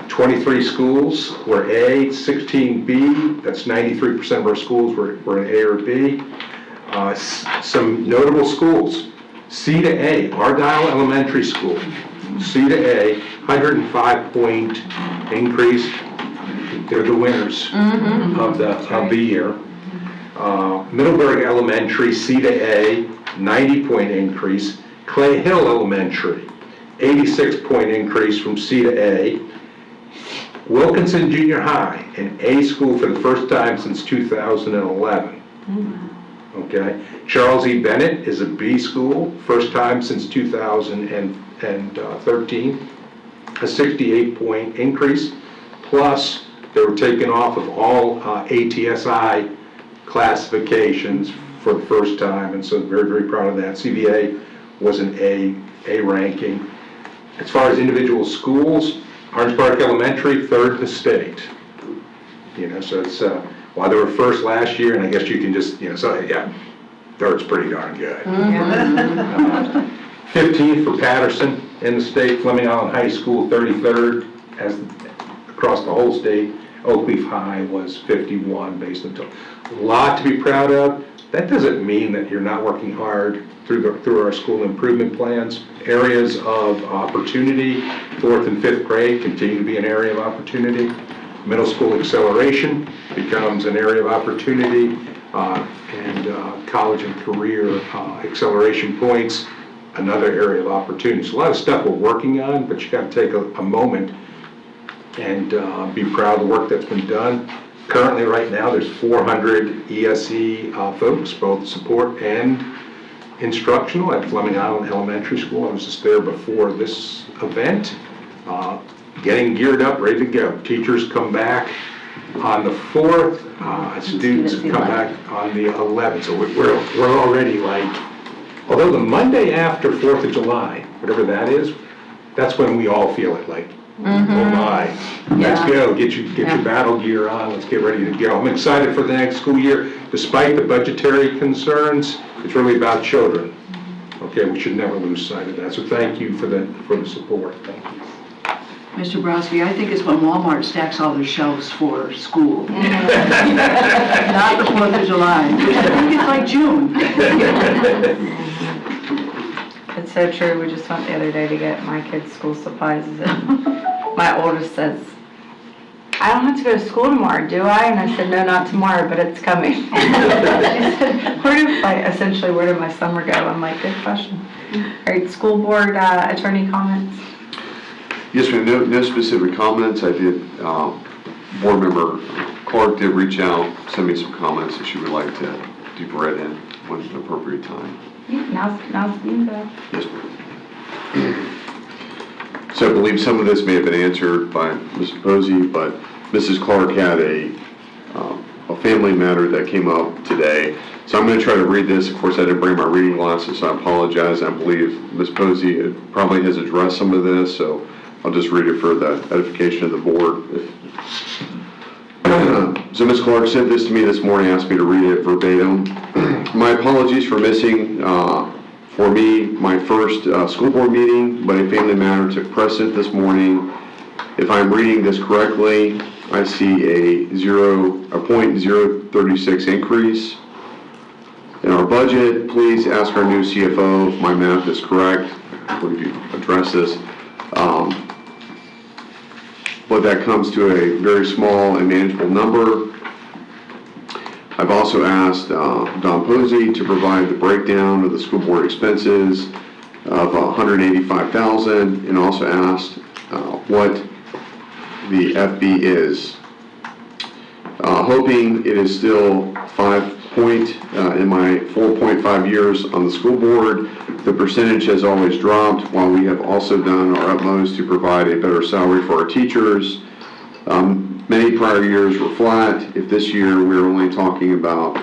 23 schools were A, 16 B, that's 93% of our schools were an A or B. Some notable schools, C to A, Argyle Elementary School, C to A, 105-point increase. They're the winners of the year. Middleburg Elementary, C to A, 90-point increase. Clay Hill Elementary, 86-point increase from C to A. Wilkinson Junior High, an A school for the first time since 2011. Okay. Charles E. Bennett is a B school, first time since 2013. A 68-point increase, plus they were taken off of all ATSI classifications for the first time, and so very, very proud of that. CVA was an A ranking. As far as individual schools, Orange Park Elementary, 3rd in the state. You know, so it's, while they were first last year, and I guess you can just, you know, so yeah, 3rd's pretty darn good. 15th for Patterson in the state, Fleming Island High School, 33rd, as across the whole state. Oak Leaf High was 51 based on total. A lot to be proud of. That doesn't mean that you're not working hard through our school improvement plans. Areas of opportunity, 4th and 5th grade continue to be an area of opportunity. Middle school acceleration becomes an area of opportunity, and college and career acceleration points, another area of opportunity. So a lot of stuff we're working on, but you got to take a moment and be proud of the work that's been done. Currently, right now, there's 400 ESE folks, both support and instructional at Fleming Island Elementary School. I was just there before this event, getting geared up, ready to go. Teachers come back on the 4th, students come back on the 11th. So we're already like, although the Monday after 4th of July, whatever that is, that's when we all feel it, like, oh my, let's go, get your battle gear on, let's get ready to go. I'm excited for the next school year. Despite the budgetary concerns, it's really about children. Okay, we should never lose sight of that. So thank you for the support. Thank you.
Mr. Brodsky, I think it's when Walmart stacks all their shelves for school. Not the 4th of July, which I think it's like June.
It's so true. We just went the other day to get my kids' school supplies. My oldest says, I don't have to go to school tomorrow, do I? And I said, no, not tomorrow, but it's coming. She said, where did my summer go? I'm like, good question. All right, school board attorney comments?
Yes, ma'am, no specific comments. I did, board member Clark did reach out, send me some comments that she would like to be read in when an appropriate time.
Now's you go.
Yes, ma'am. So I believe some of this may have been answered by Mr. Posey, but Mrs. Clark had a family matter that came up today. So I'm going to try to read this. Of course, I didn't bring my reading glasses, so I apologize. I believe Ms. Posey probably has addressed some of this, so I'll just read it for the edification of the board. So Ms. Clark sent this to me this morning, asked me to read it verbatim. My apologies for missing, for me, my first school board meeting, but a family matter took precedent this morning. If I'm reading this correctly, I see a 0.036 increase in our budget. Please ask our new CFO if my math is correct. I believe you addressed this. But that comes to a very small and manageable number. I've also asked Don Posey to provide the breakdown of the school board expenses of $185,000, and also asked what the FB is. Hoping it is still 5 point in my 4.5 years on the school board. The percentage has always dropped, while we have also done our utmost to provide a better salary for our teachers. Many prior years were flat. If this year we're only talking about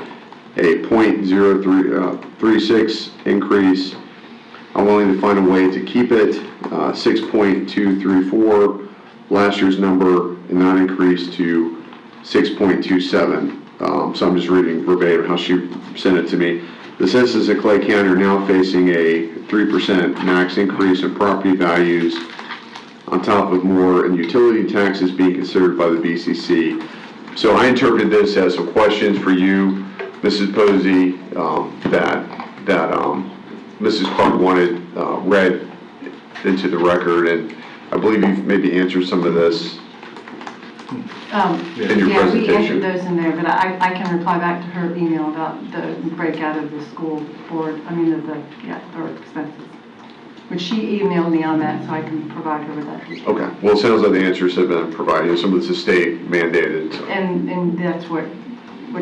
a 0.036 increase, I'm willing to find a way to keep it 6.234, last year's number, and not increase to 6.27. So I'm just reading verbatim how she sent it to me. The census of Clay County are now facing a 3% max increase in property values on top of more and utility taxes being considered by the BCC. So I interpreted this as some questions for you, Mrs. Posey, that Mrs. Clark wanted read into the record, and I believe you've maybe answered some of this in your
Yeah, we
presentation.
entered those in there, but I can reply back to her email about the breakout of the school board, or expenses. But she emailed me on that, so I can provide her with that.
Okay, well, it sounds like the answers have been provided, some of this is state mandated, so.
And that's what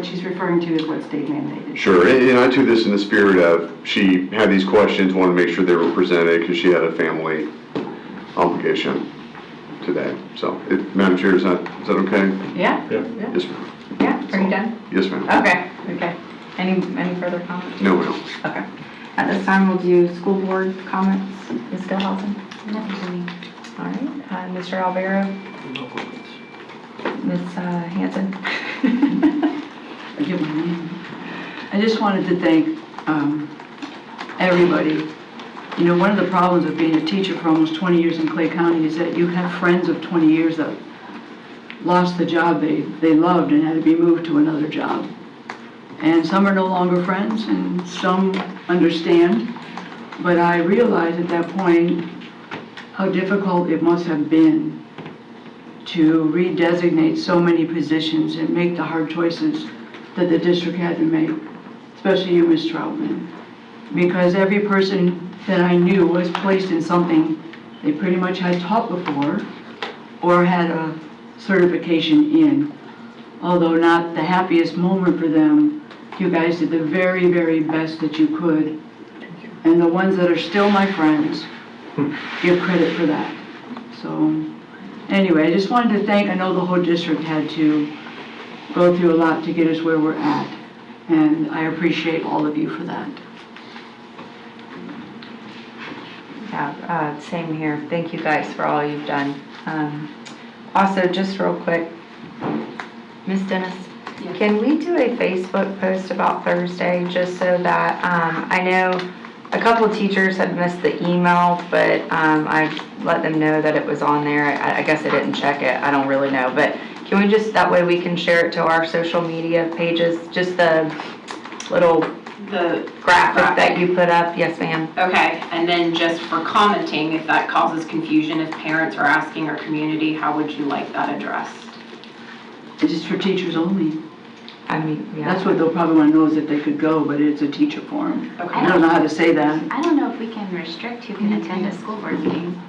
she's referring to is what state mandated.
Sure, and I took this in the spirit of, she had these questions, wanted to make sure they were presented, because she had a family obligation today. So, Madam Chair, is that okay?
Yeah,
Yes, ma'am.
yeah, are you done?
Yes, ma'am.
Okay. Any further comments?
No, ma'am.
Okay. At this time, we'll do school board comments. Ms. Gilhausen?
Nothing for me.
All right, Mr. Alvaro? Ms. Hanson?
I give my name. I just wanted to thank everybody. You know, one of the problems of being a teacher for almost 20 years in Clay County is that you have friends of 20 years that lost the job they loved and had to be moved to another job. And some are no longer friends and some understand. But I realized at that point how difficult it must have been to redesignate so many positions and make the hard choices that the district had to make, especially you, Ms. Troutman. Because every person that I knew was placed in something they pretty much had taught before or had a certification in. Although not the happiest moment for them, you guys did the very, very best that you could. And the ones that are still my friends, give credit for that. So, anyway, I just wanted to thank, I know the whole district had to go through a lot to get us where we're at. And I appreciate all of you for that.
Yeah, same here. Thank you guys for all you've done. Also, just real quick, Ms. Dennis, can we do a Facebook post about Thursday, just so that, I know a couple of teachers had missed the email, but I let them know that it was on there. I guess I didn't check it. I don't really know, but can we just, that way we can share it to our social media pages, just the little
The
graphic that you put up? Yes, ma'am.
Okay, and then just for commenting, if that causes confusion, if parents are asking our community, how would you like that addressed?
It's just for teachers only.
I mean, yeah.
That's what they'll probably want to know is that they could go, but it's a teacher forum.
Okay.
I don't know how to say that.
I don't know if we can restrict who can attend a school board meeting.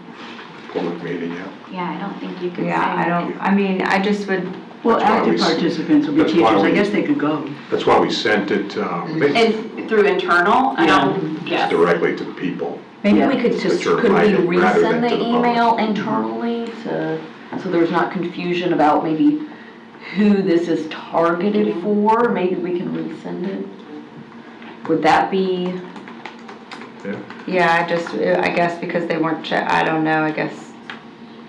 Public meeting, yeah.
Yeah, I don't think you could say.
Yeah, I just would,
Well,
That's why
active
we-
participants will be
that's why
teachers. I
we-
guess they could go.
That's why we sent it
And through internal, I don't, yes.
directly to the people.
Maybe
Yeah.
we could just,
But you're
could we
invited rather than
resend the
to the public.
email internally to, so there's not confusion about maybe who this is targeted for? Maybe we can resend it? Would that be,
yeah, I guess because they weren't I don't know, I guess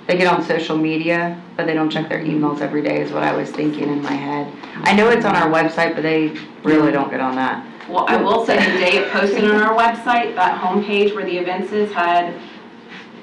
they get on social media, but they don't check their emails every day is what I was thinking in my head. I know it's on our website, but they really don't get on that.
Well, I will say the day it posted on our website, that homepage where the events is had,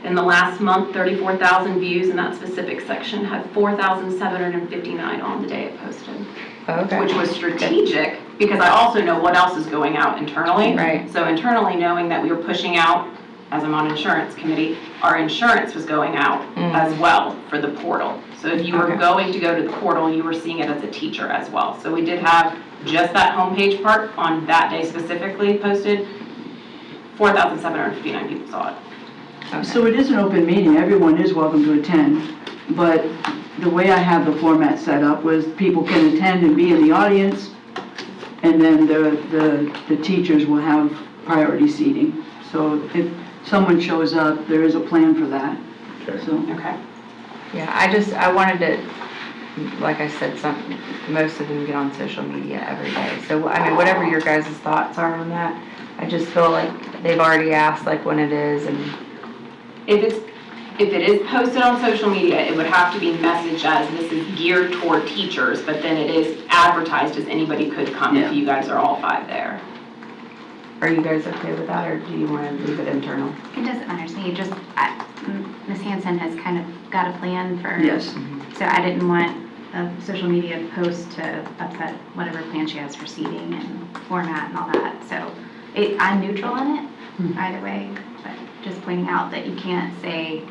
in the last month, 34,000 views, and that specific section had 4,759 on the day it posted.
Okay.
Which was strategic, because I also know what else is going out internally.
Right.
So internally, knowing that we were pushing out, as I'm on insurance committee, our insurance was going out as well for the portal. So if you were
Okay.
going to go to the portal, you were seeing it as a teacher as well. So we did have just that homepage part on that day specifically posted. 4,759 people saw it.
So it is an open meeting. Everyone is welcome to attend. But the way I have the format set up was people can attend and be in the audience. And then the teachers will have priority seating. So if someone shows up, there is a plan for that.
Okay.
So,
Okay.
Yeah, I wanted to, like I said, most of them get on social media every day. So, I mean, whatever your guys' thoughts are on that, I just feel like they've already asked like when it is and.
If it is posted on social media, it would have to be messaged as this is geared toward teachers, but then it is advertised as anybody could come
Yeah.
if you guys are all 5 there.
Are you guys okay with that, or do you want to leave it internal?
It doesn't matter to me, just, Ms. Hanson has kind of got a plan for.
Yes.
So I didn't want a social media post to upset whatever plan she has for seating and format and all that. So I'm neutral on it, either way, but just pointing out that you can't say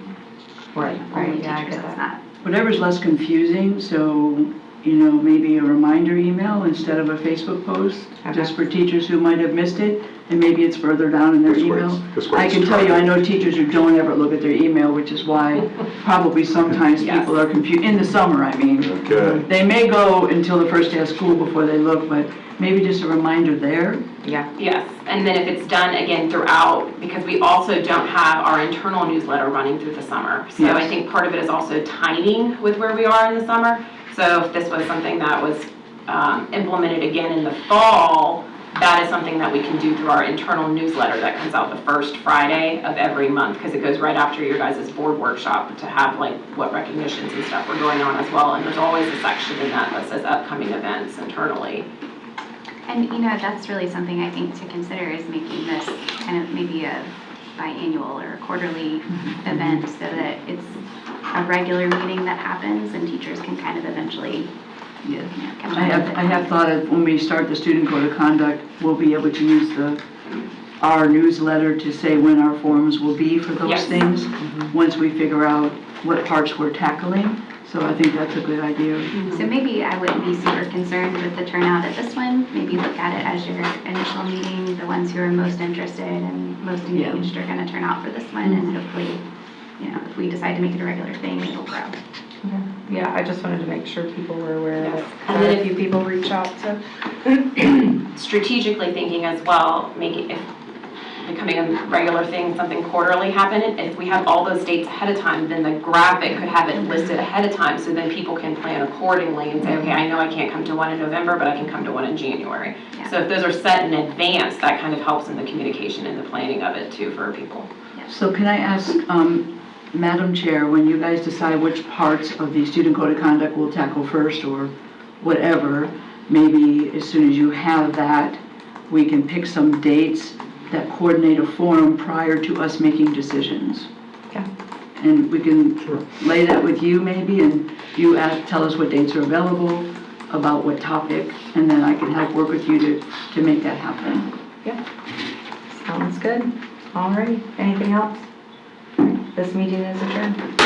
Right,
only
yeah, I
teachers,
get
that's
that.
not.
Whatever's less confusing, so, maybe a reminder email instead of a Facebook post, just for teachers who might have missed it, and maybe it's further down in their
This way
email.
it's- this way
I
it's
can tell you, I
targeted.
know teachers who don't ever look at their email, which is why probably sometimes
Yes.
people are confused, in the summer, I mean.
Okay.
They may go until the first day of school before they look, but maybe just a reminder there.
Yeah.
Yes, and then if it's done again throughout, because we also don't have our internal newsletter running through the summer. So I
Yes.
think part of it is also timing with where we are in the summer. So if this was something that was implemented again in the fall, that is something that we can do through our internal newsletter that comes out the first Friday of every month, because it goes right after your guys' board workshop to have like what recognitions and stuff are going on as well. And there's always a section in that that says upcoming events internally.
And, that's really something I think to consider is making this kind of maybe a biannual or quarterly event so that it's a regular meeting that happens and teachers can kind of eventually,
Yes.
catch
I
up with it.
have thought of, when we start the student code of conduct, we'll be able to use our newsletter to say when our forums will be for those
Yes.
things, once we figure out what parts we're tackling. So I think that's a good idea.
So maybe I wouldn't be super concerned with the turnout at this one. Maybe look at it as your initial meeting. The ones who are most interested and most engaged are going to turn out for this one. And hopefully, if we decide to make it a regular thing, it'll grow.
Yeah, I just wanted to make sure people were aware of it.
And
Had
then
a few people reach out to.
Strategically thinking as well, making, if becoming a regular thing, something quarterly happen, if we have all those dates ahead of time, then the graphic could have it listed ahead of time, so then people can plan accordingly and say, okay, I know I can't come to one in November, but I can come to one in January.
Yeah.
So if those are set in advance, that kind of helps in the communication and the planning of it too for people.
So can I ask, Madam Chair, when you guys decide which parts of the student code of conduct we'll tackle first or whatever, maybe as soon as you have that, we can pick some dates that coordinate a forum prior to us making decisions.
Yeah.
And we can lay that with you maybe, and you tell us what dates are available, about what topic, and then I can help work with you to make that happen.
Sounds good. All right, anything else? This meeting is adjourned.